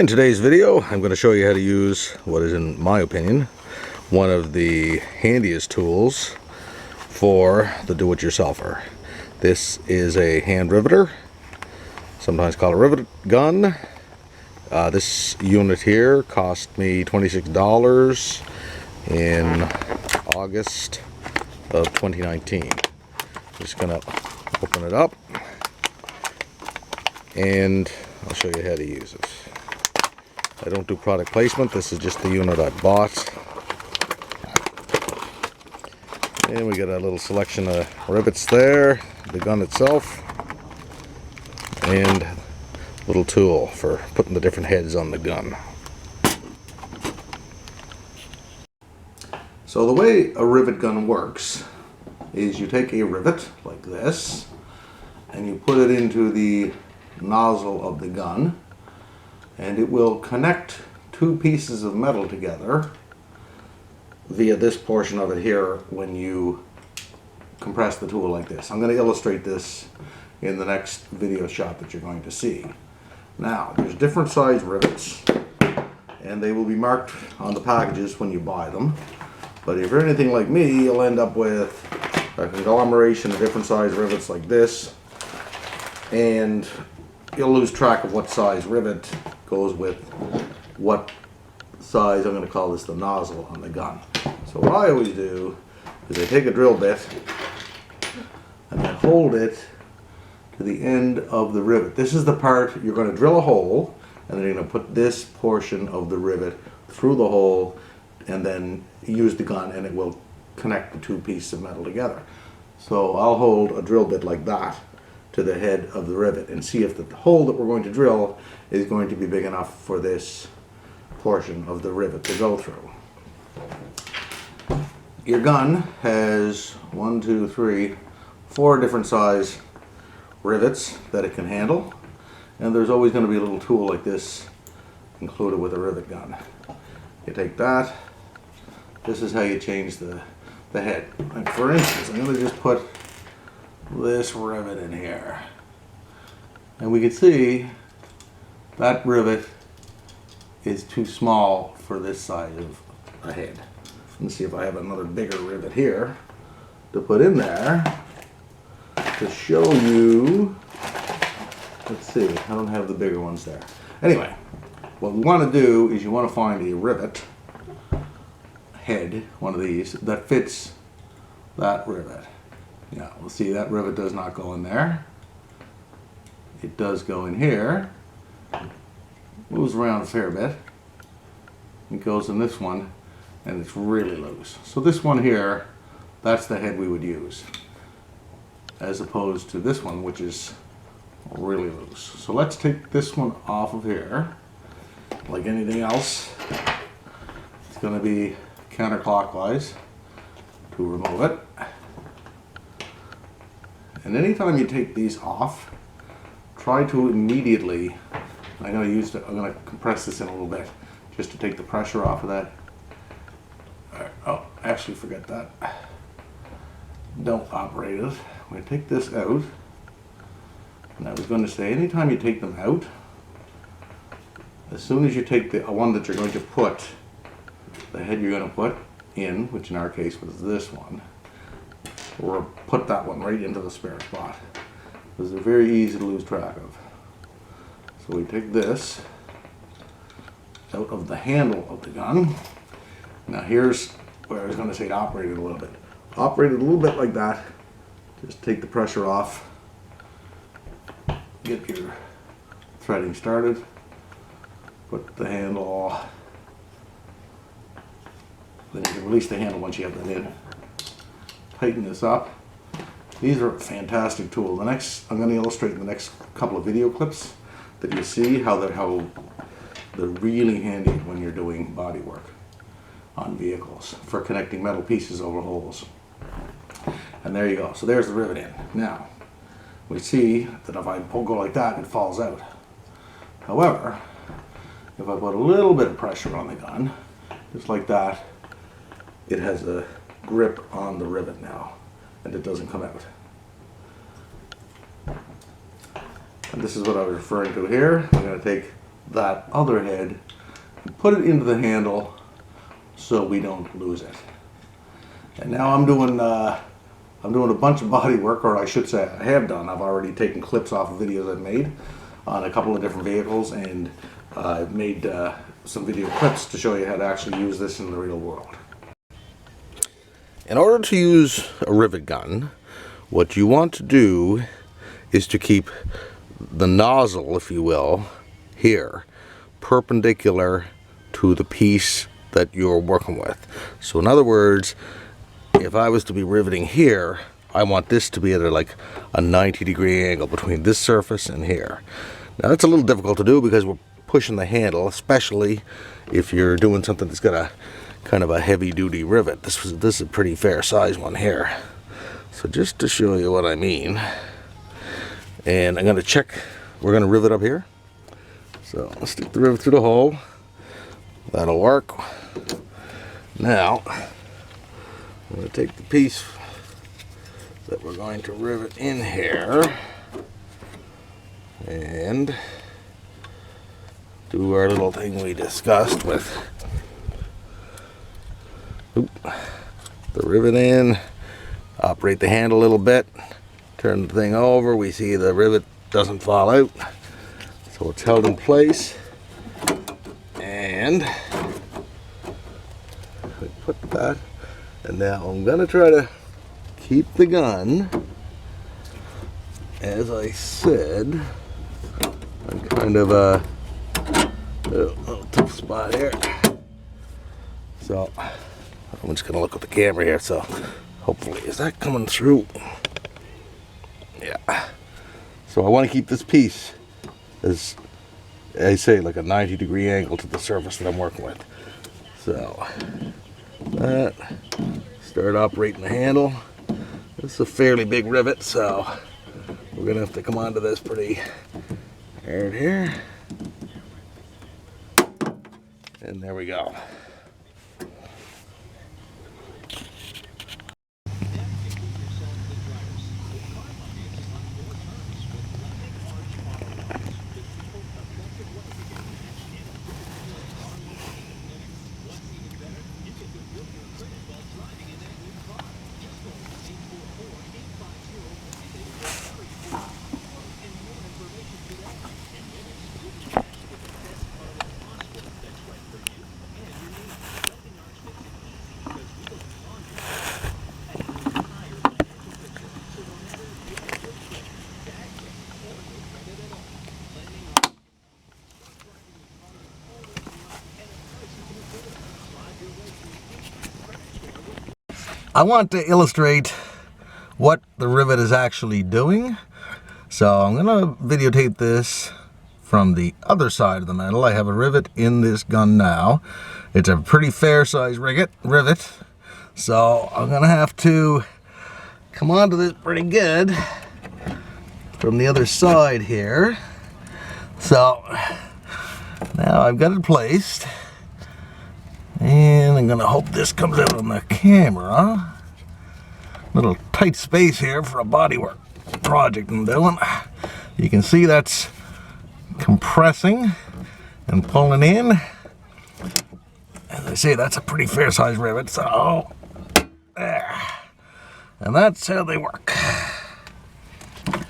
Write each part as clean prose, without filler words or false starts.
In today's video, I'm going to show you how to use what is, in my opinion, one of the handiest tools for the do-it-yourselfer. This is a hand riveter, sometimes called a rivet gun. This unit here cost me $26 in August of 2019. Just going to open it up and I'll show you how to use it. I don't do product placement, this is just the unit I bought. And we got a little selection of rivets there, the gun itself, and a little tool for putting the different heads on the gun. So the way a rivet gun works is you take a rivet like this and you put it into the nozzle of the gun, and it will connect two pieces of metal together via this portion of it here when you compress the tool like this. I'm going to illustrate this in the next video shot that you're going to see. Now, there's different size rivets, and they will be marked on the packages when you buy them. But if you're anything like me, you'll end up with a conglomeration of different size rivets like this, and you'll lose track of what size rivet goes with what size. I'm going to call this the nozzle on the gun. So what I always do is I take a drill bit and I hold it to the end of the rivet. This is the part you're going to drill a hole, and then you're going to put this portion of the rivet through the hole and then use the gun, and it will connect the two pieces of metal together. So I'll hold a drill bit like that to the head of the rivet and see if the hole that we're going to drill is going to be big enough for this portion of the rivet to go through. Your gun has 1, 2, 3, 4 different size rivets that it can handle, and there's always going to be a little tool like this included with a rivet gun. You take that. This is how you change the head. Like for instance, I'm going to just put this rivet in here, and we can see that rivet is too small for this size of a head. Let's see if I have another bigger rivet here to put in there to show you. Let's see, I don't have the bigger ones there. Anyway, what we want to do is you want to find a rivet head, one of these, that fits that rivet. Yeah, we'll see that rivet does not go in there. It does go in here. Moves around a fair bit. It goes in this one, and it's really loose. So this one here, that's the head we would use, as opposed to this one, which is really loose. So let's take this one off of here. Like anything else, it's going to be counterclockwise to remove it. And anytime you take these off, try to immediately, I'm going to compress this in a little bit just to take the pressure off of that. Oh, actually forget that. Don't operate it. I'm going to take this out. And I was going to say, anytime you take them out, as soon as you take the one that you're going to put, the head you're going to put in, which in our case was this one, or put that one right into the spare spot, because they're very easy to lose track of. So we take this out of the handle of the gun. Now here's where I was going to say to operate it a little bit. Operate it a little bit like that. Just take the pressure off. Get your threading started. Put the handle. Then you can release the handle once you have that in. Tighten this up. These are a fantastic tool. I'm going to illustrate in the next couple of video clips that you see how they're really handy when you're doing body work on vehicles for connecting metal pieces over holes. And there you go. So there's the rivet in. Now we see that if I go like that, it falls out. However, if I put a little bit of pressure on the gun, just like that, it has a grip on the rivet now, and it doesn't come out. And this is what I was referring to here. I'm going to take that other head and put it into the handle so we don't lose it. And now I'm doing a bunch of body work, or I should say I have done. I've already taken clips off of videos I've made on a couple of different vehicles, and I've made some video clips to show you how to actually use this in the real world. In order to use a rivet gun, what you want to do is to keep the nozzle, if you will, here, perpendicular to the piece that you're working with. So in other words, if I was to be riveting here, I want this to be at like a 90-degree angle between this surface and here. Now that's a little difficult to do because we're pushing the handle, especially if you're doing something that's got a kind of a heavy-duty rivet. This is a pretty fair size one here. So just to show you what I mean, and I'm going to check, we're going to rivet up here. So let's stick the rivet through the hole. That'll work. Now, I'm going to take the piece that we're going to rivet in here and do our little thing we discussed with the rivet in, operate the handle a little bit, turn the thing over, we see the rivet doesn't fall out, so it's held in place, and we put that, and now I'm going to try to keep the gun, as I said, I'm kind of a little tough spot here, so I'm just going to look at the camera here, so hopefully, is that coming through? Yeah. So I want to keep this piece, as I say, like a 90-degree angle to the surface that I'm working with. So, that, start operating the handle. This is a fairly big rivet, so we're going to have to come onto this pretty hard here. And there we go. I want to illustrate what the rivet is actually doing. So I'm going to videotape this from the other side of the metal. I have a rivet in this gun now. It's a pretty fair size rivet. So I'm going to have to come onto this pretty good from the other side here. So now I've got it placed. And I'm going to hope this comes out on the camera. Little tight space here for a bodywork project I'm doing. You can see that's compressing and pulling in. As I say, that's a pretty fair size rivet, so there. And that's how they work.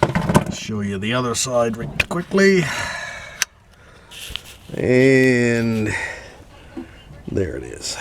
I'll show you the other side right quickly. And there it is.